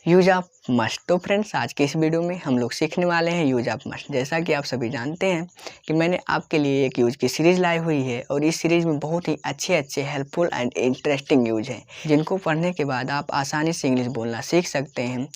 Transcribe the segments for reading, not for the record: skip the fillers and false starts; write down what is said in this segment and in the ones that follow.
Use of must. तो friends, आज के इस वीडियो में हम लोग सीखने वाले हैं यूज ऑफ मस्ट। जैसा कि आप सभी जानते हैं कि मैंने आपके लिए एक यूज की सीरीज़ लाई हुई है और इस सीरीज़ में बहुत ही अच्छे हेल्पफुल एंड इंटरेस्टिंग यूज हैं जिनको पढ़ने के बाद आप आसानी से इंग्लिश बोलना सीख सकते हैं।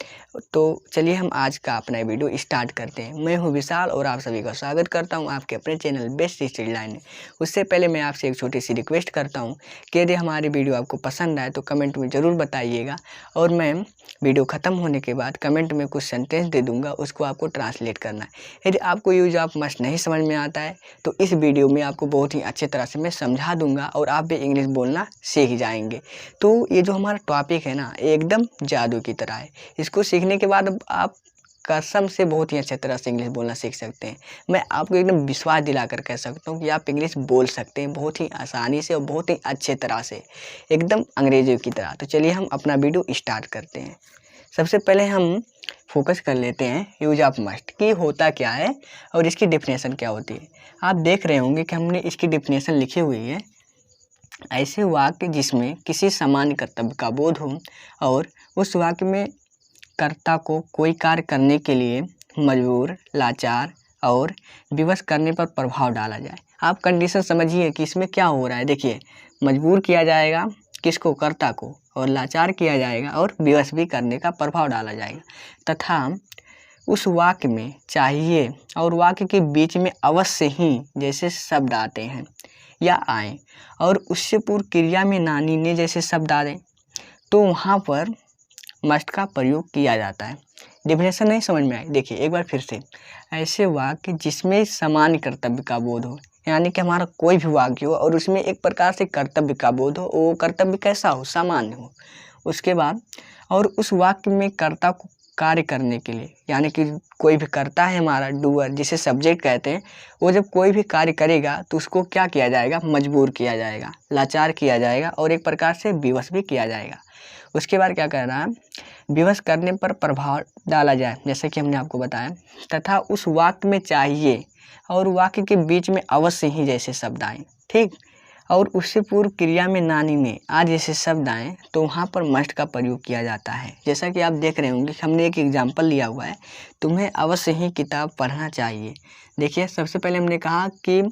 तो चलिए हम आज का अपना वीडियो स्टार्ट करते हैं। मैं हूँ विशाल और आप सभी का स्वागत करता हूँ आपके अपने चैनल बेस्ट स्टडी लाइन में। उससे पहले मैं आपसे एक छोटी सी रिक्वेस्ट करता हूँ कि यदि हमारी वीडियो आपको पसंद आए तो कमेंट में ज़रूर बताइएगा और मैं वीडियो ख़त्म होने के बाद कमेंट में कुछ सेंटेंस दे दूंगा, उसको आपको ट्रांसलेट करना है। यदि आपको यूज ऑफ मस्ट नहीं समझ में आता है तो इस वीडियो में आपको बहुत ही अच्छे तरह से मैं समझा दूंगा और आप भी इंग्लिश बोलना सीख जाएंगे। तो ये जो हमारा टॉपिक है ना, एकदम जादू की तरह है। इसको सीखने के बाद आप कसम से बहुत ही अच्छे तरह से इंग्लिश बोलना सीख सकते हैं। मैं आपको एकदम विश्वास दिलाकर कह सकता हूँ कि आप इंग्लिश बोल सकते हैं बहुत ही आसानी से और बहुत ही अच्छे तरह से, एकदम अंग्रेजी की तरह। तो चलिए हम अपना वीडियो स्टार्ट करते हैं। सबसे पहले हम फोकस कर लेते हैं यूज ऑफ मस्ट कि होता क्या है और इसकी डेफिनेशन क्या होती है। आप देख रहे होंगे कि हमने इसकी डेफिनेशन लिखी हुई है। ऐसे वाक्य जिसमें किसी सामान्य कर्तव्य का बोध हो और उस वाक्य में कर्ता को कोई कार्य करने के लिए मजबूर, लाचार और विवश करने पर प्रभाव डाला जाए। आप कंडीशन समझिए कि इसमें क्या हो रहा है। देखिए, मजबूर किया जाएगा किसको, कर्ता को, और लाचार किया जाएगा और विवश भी करने का प्रभाव डाला जाएगा तथा उस वाक्य में चाहिए और वाक्य के बीच में अवश्य ही जैसे शब्द आते हैं या आए और उससे पूर्व क्रिया में नानी ने जैसे शब्द आए तो वहाँ पर मस्ट का प्रयोग किया जाता है। डेफिनेशन नहीं समझ में आई? देखिए एक बार फिर से। ऐसे वाक्य जिसमें सामान्य कर्तव्य का बोध हो, यानी कि हमारा कोई भी वाक्य हो और उसमें एक प्रकार से कर्तव्य का बोध हो, वो कर्तव्य कैसा हो, सामान्य हो। उसके बाद और उस वाक्य में कर्ता को कार्य करने के लिए, यानी कि कोई भी कर्ता है हमारा डूअर, जिसे सब्जेक्ट कहते हैं, वो जब कोई भी कार्य करेगा तो उसको क्या किया जाएगा, मजबूर किया जाएगा, लाचार किया जाएगा और एक प्रकार से विवश भी किया जाएगा। उसके बाद क्या करना है, विवश करने पर प्रभाव डाला जाए, जैसे कि हमने आपको बताया, तथा उस वाक्य में चाहिए और वाक्य के बीच में अवश्य ही जैसे शब्द आए, ठीक, और उससे पूर्व क्रिया में नानी ने आज जैसे शब्द आए तो वहाँ पर मस्ट का प्रयोग किया जाता है। जैसा कि आप देख रहे होंगे कि हमने एक एग्जाम्पल लिया हुआ है, तुम्हें अवश्य ही किताब पढ़ना चाहिए। देखिए, सबसे पहले हमने कहा कि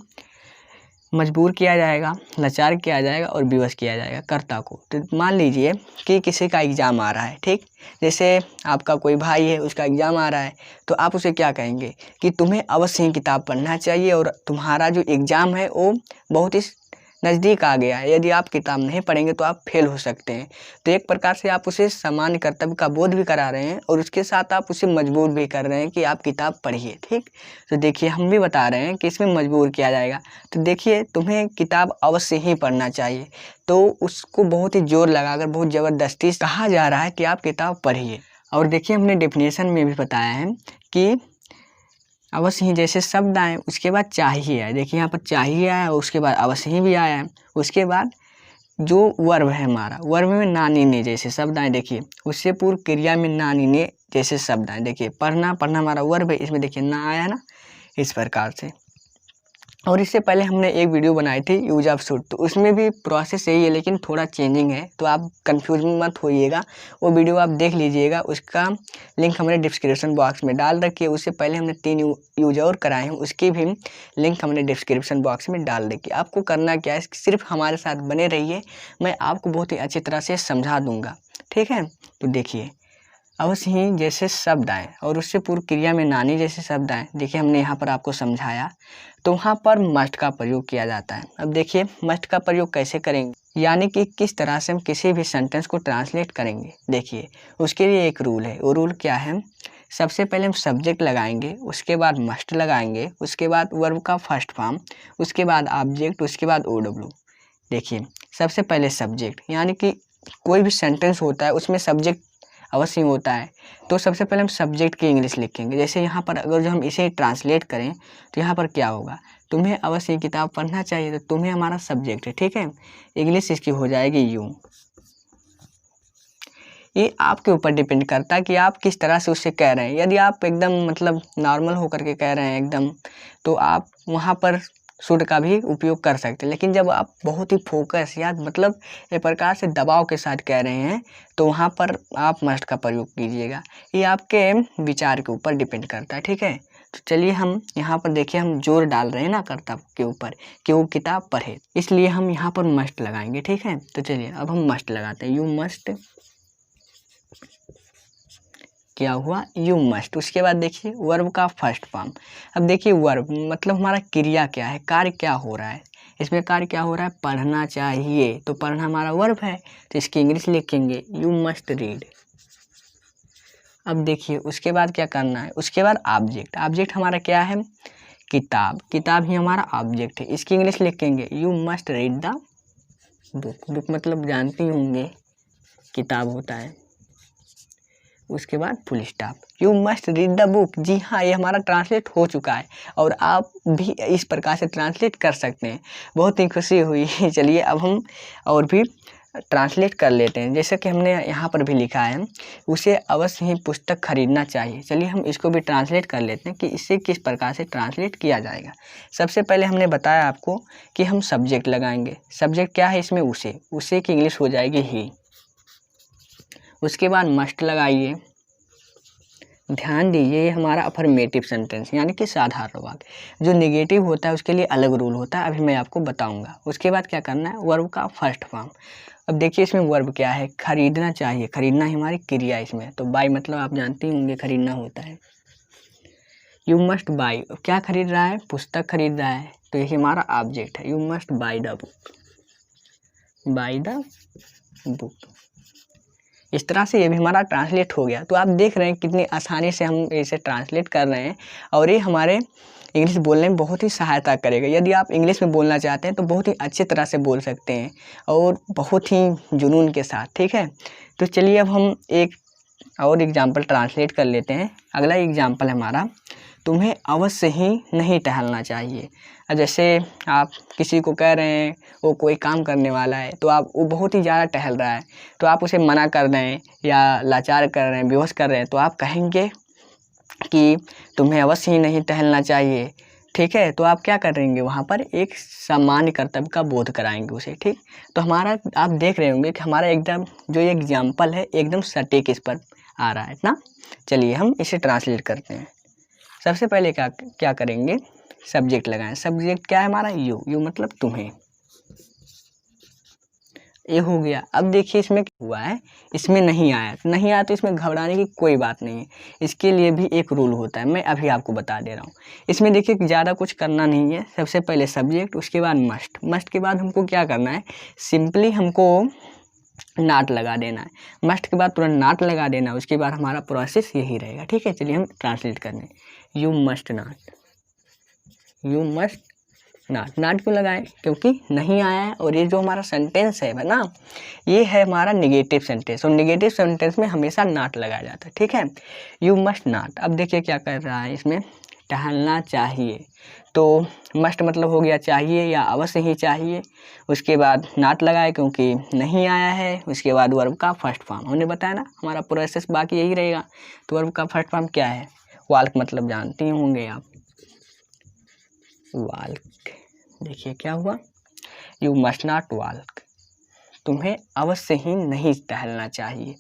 मजबूर किया जाएगा, लाचार किया जाएगा और विवश किया जाएगा कर्ता को। तो मान लीजिए कि किसी का एग्ज़ाम आ रहा है, ठीक, जैसे आपका कोई भाई है, उसका एग्ज़ाम आ रहा है, तो आप उसे क्या कहेंगे कि तुम्हें अवश्य ही किताब पढ़ना चाहिए और तुम्हारा जो एग्ज़ाम है वो बहुत ही नज़दीक आ गया है, यदि आप किताब नहीं पढ़ेंगे तो आप फेल हो सकते हैं। तो एक प्रकार से आप उसे सामान्य कर्तव्य का बोध भी करा रहे हैं और उसके साथ आप उसे मजबूर भी कर रहे हैं कि आप किताब पढ़िए, ठीक। तो देखिए, हम भी बता रहे हैं कि इसमें मजबूर किया जाएगा। तो देखिए, तुम्हें किताब अवश्य ही पढ़ना चाहिए, तो उसको बहुत ही जोर लगाकर, बहुत ज़बरदस्ती कहा जा रहा है कि आप किताब पढ़िए। और देखिए, हमने डेफिनेशन में भी बताया है कि अवश्य ही जैसे शब्द आए, उसके बाद चाहिए आए। देखिए यहाँ पर चाहिए आया और उसके बाद अवश्य ही भी आया है। उसके बाद जो वर्ब है हमारा, वर्ब में नानी ने जैसे शब्द आए। देखिए, उससे पूर्व क्रिया में नानी ने जैसे शब्द आए। देखिए, पढ़ना हमारा वर्ब है, इसमें देखिए ना आया ना, इस प्रकार से। और इससे पहले हमने एक वीडियो बनाई थी यूज ऑफ शुड, तो उसमें भी प्रोसेस यही है लेकिन थोड़ा चेंजिंग है, तो आप कंफ्यूज मत होइएगा। वो वीडियो आप देख लीजिएगा, उसका लिंक हमने डिस्क्रिप्शन बॉक्स में डाल रखी है। उससे पहले हमने 3 यूज और कराए हैं, उसकी भी लिंक हमने डिस्क्रिप्शन बॉक्स में डाल रखी है। आपको करना क्या है, सिर्फ हमारे साथ बने रहिए, मैं आपको बहुत ही अच्छी तरह से समझा दूँगा, ठीक है। तो देखिए, अवश्य ही जैसे शब्द आए और उससे पूर्व क्रिया में नानी जैसे शब्द आए। देखिए, हमने यहाँ पर आपको समझाया, तो वहाँ पर मस्ट का प्रयोग किया जाता है। अब देखिए, मस्ट का प्रयोग कैसे करेंगे, यानी कि किस तरह से हम किसी भी सेंटेंस को ट्रांसलेट करेंगे। देखिए, उसके लिए एक रूल है। वो रूल क्या है, सबसे पहले हम सब्जेक्ट लगाएंगे, उसके बाद मस्ट लगाएंगे, उसके बाद वर्ब का फर्स्ट फॉर्म, उसके बाद ऑब्जेक्ट, उसके बाद OW। देखिए, सबसे पहले सब्जेक्ट, यानी कि कोई भी सेंटेंस होता है उसमें सब्जेक्ट अवश्य होता है, तो सबसे पहले हम सब्जेक्ट की इंग्लिश लिखेंगे। जैसे यहाँ पर अगर जो हम इसे ट्रांसलेट करें तो यहाँ पर क्या होगा, तुम्हें अवश्य किताब पढ़ना चाहिए, तो तुम्हें हमारा सब्जेक्ट है, ठीक है। इंग्लिश इसकी हो जाएगी यूँ। ये आपके ऊपर डिपेंड करता है कि आप किस तरह से उससे कह रहे हैं। यदि आप एकदम मतलब नॉर्मल होकर के कह रहे हैं एकदम, तो आप वहाँ पर शुड का भी उपयोग कर सकते हैं। लेकिन जब आप बहुत ही फोकस या मतलब एक प्रकार से दबाव के साथ कह रहे हैं तो वहाँ पर आप मस्ट का प्रयोग कीजिएगा। ये आपके विचार के ऊपर डिपेंड करता है, ठीक है। तो चलिए हम यहाँ पर देखिए, हम जोर डाल रहे हैं ना कर्ता के ऊपर कि वो किताब पढ़े, इसलिए हम यहाँ पर मस्ट लगाएंगे, ठीक है। तो चलिए अब हम मस्ट लगाते हैं, यू मस्ट, क्या हुआ, यू मस्ट। उसके बाद देखिए वर्ब का फर्स्ट फॉर्म। अब देखिए वर्ब मतलब हमारा क्रिया क्या है, कार्य क्या हो रहा है, इसमें कार्य क्या हो रहा है, पढ़ना चाहिए, तो पढ़ना हमारा वर्ब है, तो इसकी इंग्लिश लिखेंगे यू मस्ट रीड। अब देखिए उसके बाद क्या करना है, उसके बाद ऑब्जेक्ट। ऑब्जेक्ट हमारा क्या है, किताब, किताब ही हमारा ऑब्जेक्ट है, इसकी इंग्लिश लिखेंगे you must read the book. Book मतलब जानती होंगे किताब होता है। उसके बाद full stop, you must read the book. जी हाँ, ये हमारा ट्रांसलेट हो चुका है और आप भी इस प्रकार से ट्रांसलेट कर सकते हैं। बहुत ही खुशी हुई। चलिए अब हम और भी ट्रांसलेट कर लेते हैं। जैसे कि हमने यहाँ पर भी लिखा है, उसे अवश्य ही पुस्तक खरीदना चाहिए। चलिए हम इसको भी ट्रांसलेट कर लेते हैं कि इसे किस प्रकार से ट्रांसलेट किया जाएगा। सबसे पहले हमने बताया आपको कि हम सब्जेक्ट लगाएंगे। सब्जेक्ट क्या है इसमें, उसे की इंग्लिश हो जाएगी ही। उसके बाद मस्ट लगाइए। ध्यान दीजिए ये हमारा अफर्मेटिव सेंटेंस यानी कि साधारण वाक्य। जो नेगेटिव होता है उसके लिए अलग रूल होता है, अभी मैं आपको बताऊंगा। उसके बाद क्या करना है, वर्ब का फर्स्ट फॉर्म। अब देखिए इसमें वर्ब क्या है, खरीदना चाहिए, खरीदना ही हमारी क्रिया इसमें। तो बाय मतलब आप जानते ही होंगे खरीदना होता है। यू मस्ट बाय, क्या खरीद रहा है, पुस्तक खरीद रहा है, तो यही हमारा ऑब्जेक्ट है। You must by the book, by the book. इस तरह से ये भी हमारा ट्रांसलेट हो गया। तो आप देख रहे हैं कितनी आसानी से हम इसे ट्रांसलेट कर रहे हैं और ये हमारे इंग्लिश बोलने में बहुत ही सहायता करेगा। यदि आप इंग्लिश में बोलना चाहते हैं तो बहुत ही अच्छी तरह से बोल सकते हैं और बहुत ही जुनून के साथ, ठीक है। तो चलिए अब हम एक और एग्जाम्पल ट्रांसलेट कर लेते हैं। अगला एग्जाम्पल है हमारा, तुम्हें अवश्य ही नहीं टहलना चाहिए। जैसे आप किसी को कह रहे हैं वो कोई काम करने वाला है, तो आप वो बहुत ही ज़्यादा टहल रहा है, तो आप उसे मना कर रहे हैं या लाचार कर रहे हैं, बेहोश कर रहे हैं, तो आप कहेंगे कि तुम्हें अवश्य ही नहीं टहलना चाहिए, ठीक है। तो आप क्या करेंगे, वहाँ पर एक सामान्य कर्तव्य का बोध कराएंगे उसे, ठीक। तो हमारा आप देख रहे होंगे कि हमारा एकदम जो ये एग्जाम्पल है एकदम सटीक इस पर आ रहा है ना। चलिए हम इसे ट्रांसलेट करते हैं। सबसे पहले क्या करेंगे, सब्जेक्ट लगाएं। सब्जेक्ट क्या है हमारा, यू मतलब तुम्हें, ये हो गया। अब देखिए इसमें क्या हुआ है, इसमें नहीं आया तो इसमें घबराने की कोई बात नहीं है। इसके लिए भी एक रूल होता है, मैं अभी आपको बता दे रहा हूँ। इसमें देखिए ज़्यादा कुछ करना नहीं है। सबसे पहले सब्जेक्ट, उसके बाद मस्ट के बाद हमको क्या करना है, सिंपली हमको नाट लगा देना है। मस्ट के बाद तुरंत नाट लगा देना है, उसके बाद हमारा प्रोसेस यही रहेगा, ठीक है। चलिए हम ट्रांसलेट करने, you must not, you must not क्यों लगाएं, क्योंकि नहीं आया है। और ये जो हमारा सेंटेंस है ना, ये है हमारा नेगेटिव सेंटेंस, और नेगेटिव सेंटेंस में हमेशा नाट लगाया जाता है, ठीक है। यू मस्ट नाट। अब देखिए क्या कर रहा है इसमें, टहलना चाहिए, तो मस्ट मतलब हो गया चाहिए या अवश्य ही चाहिए। उसके बाद नाट लगाए क्योंकि नहीं आया है। उसके बाद वर्ब का फर्स्ट फॉर्म, हमने बताया ना हमारा प्रोसेस बाकी यही रहेगा। तो वर्ब का फर्स्ट फॉर्म क्या है, वाल्क मतलब जानते होंगे आप, वाल्क। देखिए क्या हुआ, यू मस्ट नॉट वाल्क, तुम्हें अवश्य ही नहीं टहलना चाहिए।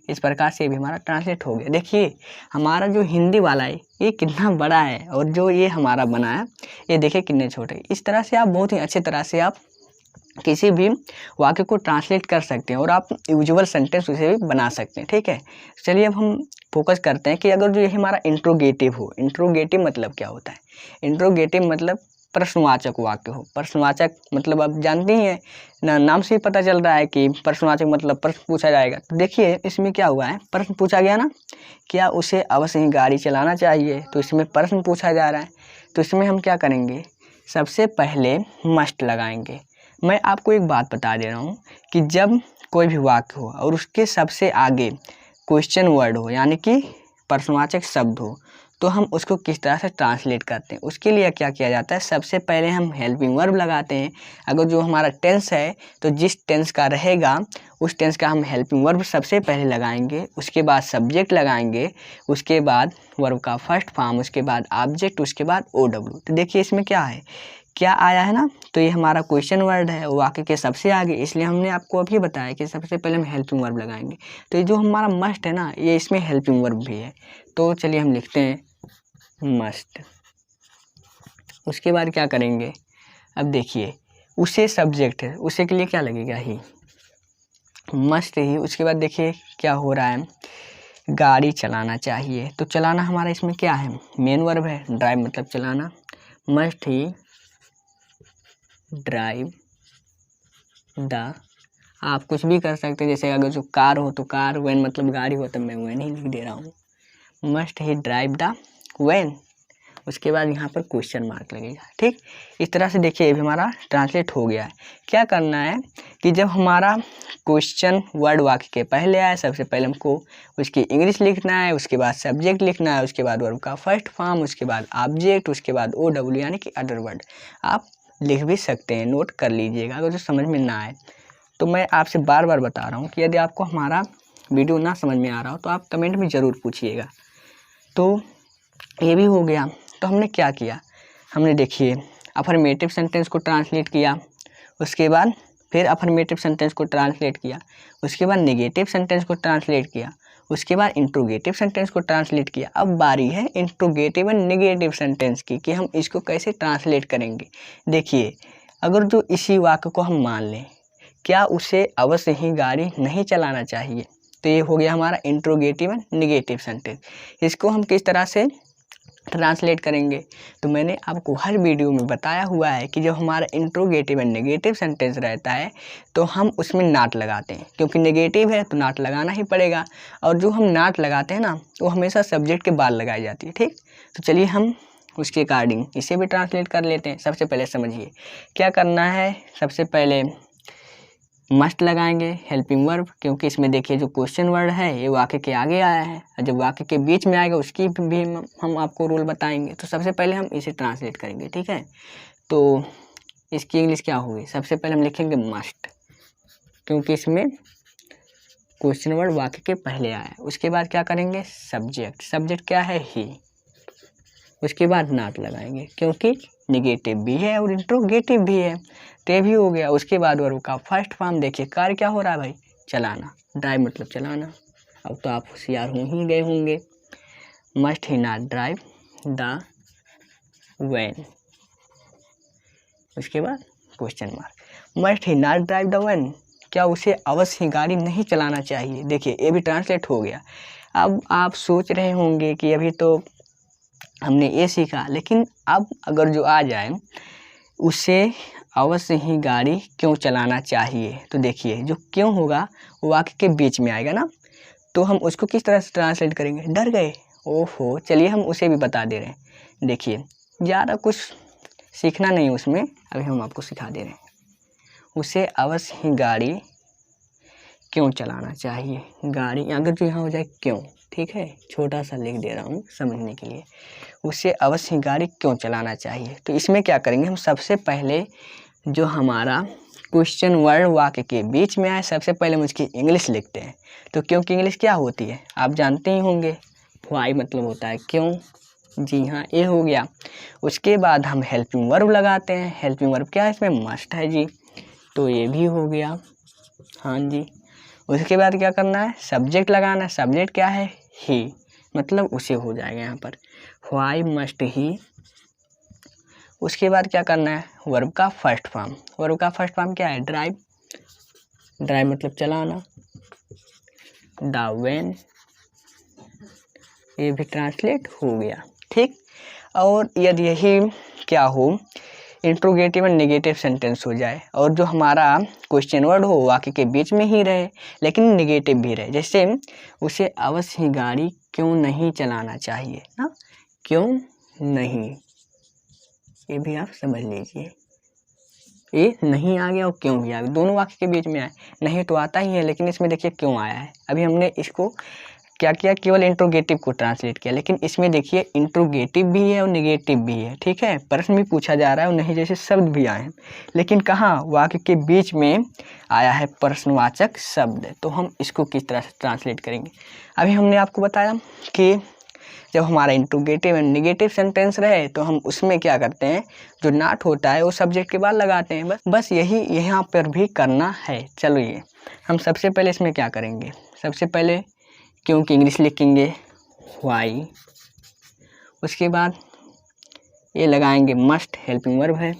इस प्रकार से भी हमारा ट्रांसलेट हो गया। देखिए हमारा जो हिंदी वाला है ये कितना बड़ा है और जो ये हमारा बना है ये देखिए कितने छोटे। इस तरह से आप बहुत ही अच्छी तरह से आप किसी भी वाक्य को ट्रांसलेट कर सकते हैं और आप यूजुअल सेंटेंस उसे भी बना सकते हैं, ठीक है। चलिए अब हम फोकस करते हैं कि अगर जो ये हमारा इंट्रोगेटिव हो, इंट्रोगेटिव मतलब क्या होता है, इंट्रोगेटिव मतलब प्रश्नवाचक वाक्य हो। प्रश्नवाचक मतलब आप जानते ही हैं ना, नाम से ही पता चल रहा है कि प्रश्नवाचक मतलब प्रश्न पूछा जाएगा। तो देखिए इसमें क्या हुआ है, प्रश्न पूछा गया ना, क्या उसे अवश्य ही गाड़ी चलाना चाहिए, तो इसमें प्रश्न पूछा जा रहा है। तो इसमें हम क्या करेंगे, सबसे पहले मस्ट लगाएंगे। मैं आपको एक बात बता दे रहा हूँ कि जब कोई भी वाक्य हो और उसके सबसे आगे क्वेश्चन वर्ड हो यानी कि प्रश्नवाचक शब्द हो, तो हम उसको किस तरह से ट्रांसलेट करते हैं। उसके लिए क्या किया जाता है, सबसे पहले हम हेल्पिंग वर्ब लगाते हैं। अगर जो हमारा टेंस है तो जिस टेंस का रहेगा उस टेंस का हम हेल्पिंग वर्ब सबसे पहले लगाएंगे, उसके बाद सब्जेक्ट लगाएंगे, उसके बाद वर्ब का फर्स्ट फॉर्म, उसके बाद ऑब्जेक्ट, उसके बाद OW। तो देखिए इसमें क्या है क्या आया है ना, तो ये हमारा क्वेश्चन वर्ड है वाक्य के सबसे आगे, इसलिए हमने आपको अभी बताया कि सबसे पहले हम हेल्पिंग वर्ब लगाएंगे। तो ये जो हमारा मस्ट है ना, ये इसमें हेल्पिंग वर्ब भी है। तो चलिए हम लिखते हैं मस्ट। उसके बाद क्या करेंगे, अब देखिए उसे सब्जेक्ट है, उसे के लिए क्या लगेगा, ही, मस्ट ही। उसके बाद देखिए क्या हो रहा है, गाड़ी चलाना चाहिए। तो चलाना हमारा इसमें क्या है, मेन वर्ब है, ड्राइव मतलब चलाना। मस्ट ही ड्राइव द, आप कुछ भी कर सकते हैं, जैसे अगर जो कार हो तो कार, वैन मतलब गाड़ी हो, तब मैं वैन ही लिख दे रहा हूँ। Must he drive the van. उसके बाद यहाँ पर क्वेश्चन मार्क लगेगा। ठीक, इस तरह से देखिए ये भी हमारा ट्रांसलेट हो गया है। क्या करना है कि जब हमारा क्वेश्चन वर्ड वाक्य के पहले आए, सबसे पहले हमको उसकी इंग्लिश लिखना है, उसके बाद सब्जेक्ट लिखना है, उसके बाद वर्ब का फर्स्ट फॉर्म, उसके बाद ऑब्जेक्ट, उसके बाद OW यानी कि अदर वर्ड। आप लिख भी सकते हैं, नोट कर लीजिएगा अगर जो समझ में ना आए तो। मैं आपसे बार बार बता रहा हूँ कि यदि आपको हमारा वीडियो ना समझ में आ रहा हो तो आप कमेंट में ज़रूर पूछिएगा। तो ये भी हो गया। तो हमने क्या किया, हमने देखिए अफर्मेटिव सेंटेंस को ट्रांसलेट किया, उसके बाद फिर अफर्मेटिव सेंटेंस को ट्रांसलेट किया, उसके बाद नेगेटिव सेंटेंस को ट्रांसलेट किया, उसके बाद इंट्रोगेटिव सेंटेंस को ट्रांसलेट किया। अब बारी है इंट्रोगेटिव एंड नेगेटिव सेंटेंस की कि हम इसको कैसे ट्रांसलेट करेंगे। देखिए अगर जो इसी वाक्य को हम मान लें, क्या उसे अवश्य ही गाड़ी नहीं चलाना चाहिए, तो ये हो गया हमारा इंट्रोगेटिव एंड नेगेटिव सेंटेंस। इसको हम किस तरह से ट्रांसलेट करेंगे, तो मैंने आपको हर वीडियो में बताया हुआ है कि जब हमारा इंट्रोगेटिव एंड नेगेटिव सेंटेंस रहता है तो हम उसमें नॉट लगाते हैं, क्योंकि नेगेटिव है तो नॉट लगाना ही पड़ेगा। और जो हम नॉट लगाते हैं ना, वो हमेशा सब्जेक्ट के बाद लगाई जाती है। ठीक, तो चलिए हम उसके अकॉर्डिंग इसे भी ट्रांसलेट कर लेते हैं। सबसे पहले समझिए क्या करना है, सबसे पहले मस्ट लगाएंगे हेल्पिंग वर्ब, क्योंकि इसमें देखिए जो क्वेश्चन वर्ड है ये वाक्य के आगे आया है, और जब वाक्य के बीच में आएगा उसकी भी हम आपको रूल बताएंगे। तो सबसे पहले हम इसे ट्रांसलेट करेंगे। ठीक है, तो इसकी इंग्लिश क्या होगी, सबसे पहले हम लिखेंगे मस्ट, क्योंकि इसमें क्वेश्चन वर्ड वाक्य के पहले आया है। उसके बाद क्या करेंगे, सब्जेक्ट, सब्जेक्ट क्या है, ही। उसके बाद नॉट लगाएंगे, क्योंकि निगेटिव भी है और इंट्रोगेटिव भी है, तो ये भी हो गया। उसके बाद वर्ब का फर्स्ट फॉर्म, देखिए कार्य क्या हो रहा है भाई, चलाना, ड्राइव मतलब चलाना। अब तो आप होशियार हो ही गए होंगे। Must he not drive the van. उसके बाद question mark, must he not drive the van, क्या उसे अवश्य ही गाड़ी नहीं चलाना चाहिए। देखिए ये भी ट्रांसलेट हो गया। अब आप सोच रहे होंगे कि अभी तो हमने ये सीखा, लेकिन अब अगर जो आ जाए उसे अवश्य ही गाड़ी क्यों चलाना चाहिए, तो देखिए जो क्यों होगा वो वाक्य के बीच में आएगा ना, तो हम उसको किस तरह से ट्रांसलेट करेंगे, डर गए, ओहो, चलिए हम उसे भी बता दे रहे हैं। देखिए ज़्यादा कुछ सीखना नहीं उसमें, अभी हम आपको सिखा दे रहे हैं। उसे अवश्य ही गाड़ी क्यों चलाना चाहिए, गाड़ी अगर जो यहाँ हो जाए क्यों, ठीक है, छोटा सा लिख दे रहा हूँ समझने के लिए। उसे अवश्य गाड़ी क्यों चलाना चाहिए, तो इसमें क्या करेंगे, हम सबसे पहले जो हमारा क्वेश्चन वर्ड वाक्य के बीच में आए, सबसे पहले हम उसकी इंग्लिश लिखते हैं। तो क्योंकि इंग्लिश क्या होती है आप जानते ही होंगे, व्हाई मतलब होता है क्यों, जी हाँ ये हो गया। उसके बाद हम हेल्पिंग वर्ब लगाते हैं, हेल्पिंग वर्ब क्या है, इसमें मस्ट है जी, तो ये भी हो गया, हाँ जी। उसके बाद क्या करना है, सब्जेक्ट लगाना है, सब्जेक्ट क्या है, ही, मतलब उसे हो जाएगा यहाँ पर, व्हाई मस्ट ही। उसके बाद क्या करना है, वर्ब का फर्स्ट फॉर्म, वर्ब का फर्स्ट फॉर्म क्या है, ड्राइव, ड्राइव मतलब चलाना, द वैन, ये भी ट्रांसलेट हो गया। ठीक, और यदि यही क्या हो, इंट्रोगेटिव एंड नेगेटिव सेंटेंस हो जाए और जो हमारा क्वेश्चन वर्ड हो वाक्य के बीच में ही रहे लेकिन नेगेटिव भी रहे, जैसे उसे अवश्य ही गाड़ी क्यों नहीं चलाना चाहिए ना, क्यों नहीं, ये भी आप समझ लीजिए, ये नहीं आ गया और क्यों भी आ गया, दोनों वाक्य के बीच में आए, नहीं तो आता ही है लेकिन इसमें देखिए क्यों आया है। अभी हमने इसको क्या किया, केवल इंट्रोगेटिव को ट्रांसलेट किया, लेकिन इसमें देखिए इंट्रोगेटिव भी है और नेगेटिव भी है। ठीक है, प्रश्न भी पूछा जा रहा है और नहीं जैसे शब्द भी आए हैं, लेकिन कहाँ वाक्य के बीच में आया है प्रश्नवाचक शब्द, तो हम इसको किस तरह से ट्रांसलेट करेंगे। अभी हमने आपको बताया कि जब हमारा इंट्रोगेटिव एंड नेगेटिव सेंटेंस रहे तो हम उसमें क्या करते हैं, जो नॉट होता है वो सब्जेक्ट के बाद लगाते हैं। बस यही यहाँ पर भी करना है। चलो ये हम सबसे पहले इसमें क्या करेंगे, सबसे पहले क्योंकि इंग्लिश लिखेंगे वाई, उसके बाद ये लगाएंगे मस्ट, हेल्पिंग वर्ब है,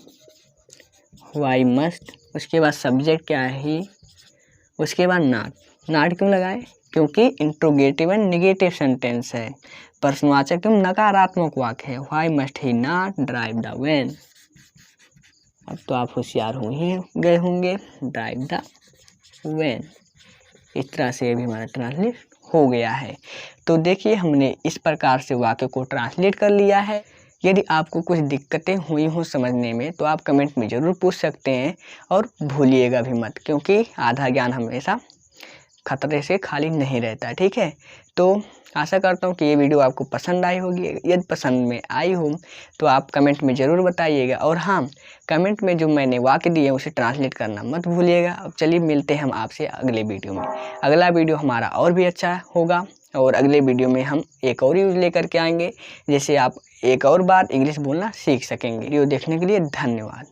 वाई मस्ट। उसके बाद सब्जेक्ट क्या है ही, उसके बाद नॉट क्यों लगाए, क्योंकि इंट्रोगेटिव एंड नेगेटिव सेंटेंस है, प्रश्नवाचक क्यों नकारात्मक वाक्य है। Why must he not drive the van. अब तो आप होशियार हो ही गए होंगे, ड्राइव द वैन। इस तरह से भी हमारा ट्रांसलेट हो गया है। तो देखिए हमने इस प्रकार से वाक्य को ट्रांसलेट कर लिया है। यदि आपको कुछ दिक्कतें हुई हों समझने में तो आप कमेंट में ज़रूर पूछ सकते हैं, और भूलिएगा भी मत, क्योंकि आधा ज्ञान हमेशा खतरे से खाली नहीं रहता। ठीक है, तो आशा करता हूँ कि ये वीडियो आपको पसंद आई होगी। यदि पसंद में आई हो तो आप कमेंट में ज़रूर बताइएगा, और हाँ, कमेंट में जो मैंने वाक्य दिए उसे ट्रांसलेट करना मत भूलिएगा। अब चलिए मिलते हैं हम आपसे अगले वीडियो में। अगला वीडियो हमारा और भी अच्छा होगा, और अगले वीडियो में हम एक और यूज लेकर के आएंगे, जैसे आप एक और बार इंग्लिश बोलना सीख सकेंगे। वीडियो देखने के लिए धन्यवाद।